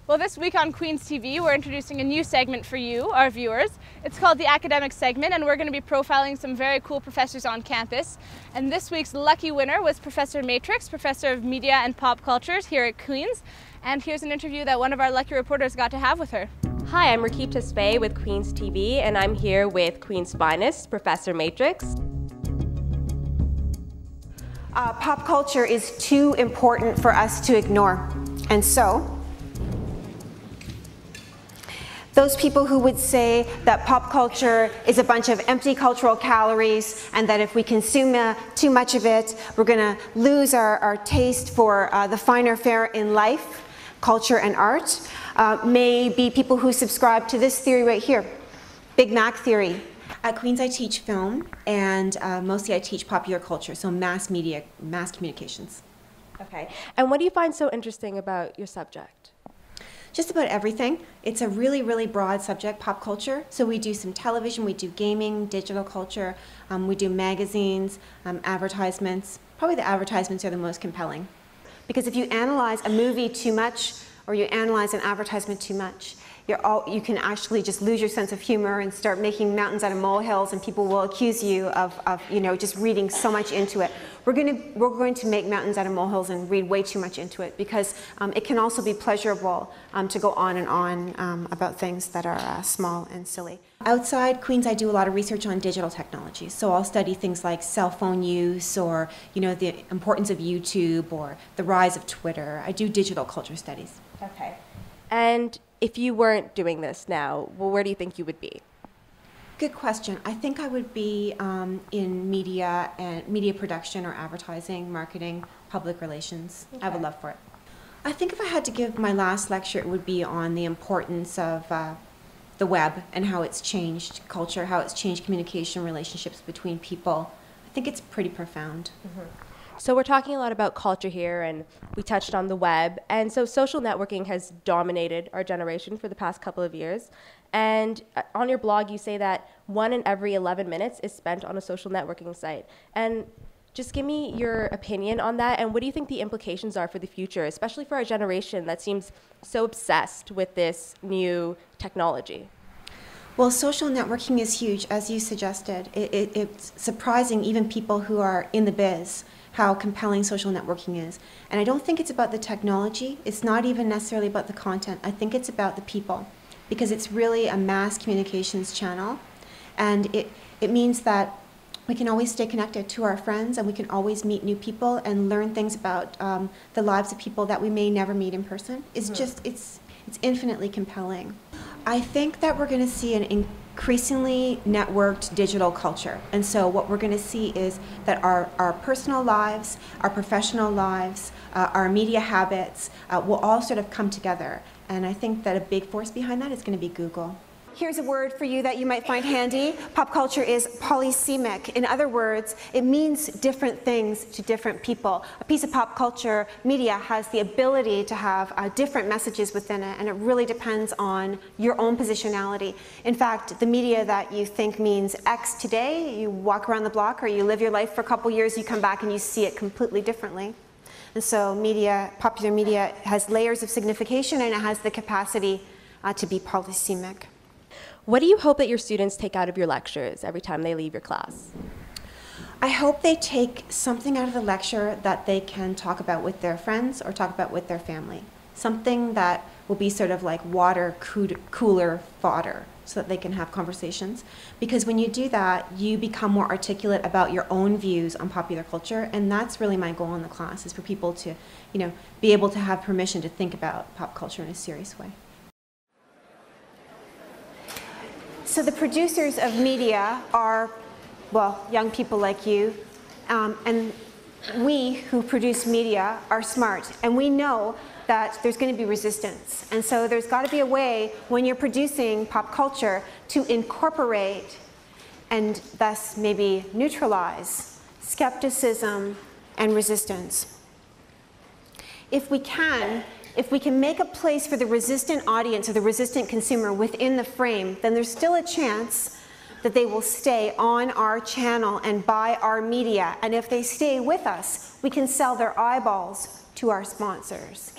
Well, this week on Queen's TV, we're introducing a new segment for you, our viewers. It's called the Academic Segment, and we're going to be profiling some very cool professors on campus. And this week's lucky winner was Professor Matrix, Professor of Media and Pop Cultures here at Queen's. And here's an interview that one of our lucky reporters got to have with her. Hi, I'm Rakib Tesfaye with Queen's TV, and I'm here with Queen's finest, Professor Matrix. Pop culture is too important for us to ignore. And so, those people who would say that pop culture is a bunch of empty cultural calories and that if we consume too much of it, we're going to lose our taste for the finer fare in life, culture and art, may be people who subscribe to this theory right here, Big Mac theory. At Queen's I teach film and mostly I teach popular culture, so mass media, mass communications. Okay, and what do you find so interesting about your subject? Just about everything. It's a really, really broad subject, pop culture. So we do some television, we do gaming, digital culture, we do magazines, advertisements. Probably the advertisements are the most compelling. Because if you analyze a movie too much or you analyze an advertisement too much, you can actually just lose your sense of humor and start making mountains out of molehills, and people will accuse you of just reading so much into it. We're going to make mountains out of molehills and read way too much into it, because it can also be pleasurable to go on and on about things that are small and silly. Outside Queen's, I do a lot of research on digital technologies. So I'll study things like cell phone use, or the importance of YouTube, or the rise of Twitter. I do digital culture studies. Okay. And if you weren't doing this now, well, where do you think you would be? Good question. I think I would be in media and media production or advertising, marketing, public relations. Okay. I would love for it. I think if I had to give my last lecture, it would be on the importance of the web and how it's changed culture, how it's changed communication, relationships between people. I think it's pretty profound. Mm-hmm. So we're talking a lot about culture here, and we touched on the web, and so social networking has dominated our generation for the past couple of years. And on your blog, you say that 1 in every 11 minutes is spent on a social networking site. And just give me your opinion on that, and what do you think the implications are for the future, especially for our generation that seems so obsessed with this new technology? Well, social networking is huge, as you suggested. It's surprising even people who are in the biz how compelling social networking is. And I don't think it's about the technology. It's not even necessarily about the content. I think it's about the people, because it's really a mass communications channel. And it means that we can always stay connected to our friends, and we can always meet new people and learn things about the lives of people that we may never meet in person. It's just, it's infinitely compelling. I think that we're going to see an increasingly networked digital culture. And so what we're going to see is that our personal lives, our professional lives, our media habits will all sort of come together. And I think that a big force behind that is going to be Google. Here's a word for you that you might find handy. Pop culture is polysemic. In other words, it means different things to different people. A piece of pop culture media has the ability to have different messages within it, and it really depends on your own positionality. In fact, the media that you think means X today, you walk around the block or you live your life for a couple years, you come back and you see it completely differently. And so media, popular media, has layers of signification, and it has the capacity to be polysemic. What do you hope that your students take out of your lectures every time they leave your class? I hope they take something out of the lecture that they can talk about with their friends or talk about with their family. Something that will be sort of like water cooler fodder, so that they can have conversations. Because when you do that, you become more articulate about your own views on popular culture, and that's really my goal in the class, is for people to, be able to have permission to think about pop culture in a serious way. So the producers of media are, well, young people like you, and we who produce media are smart, and we know that there's going to be resistance. And so there's got to be a way, when you're producing pop culture, to incorporate and thus maybe neutralize skepticism and resistance. If we can make a place for the resistant audience or the resistant consumer within the frame, then there's still a chance that they will stay on our channel and buy our media. And if they stay with us, we can sell their eyeballs to our sponsors.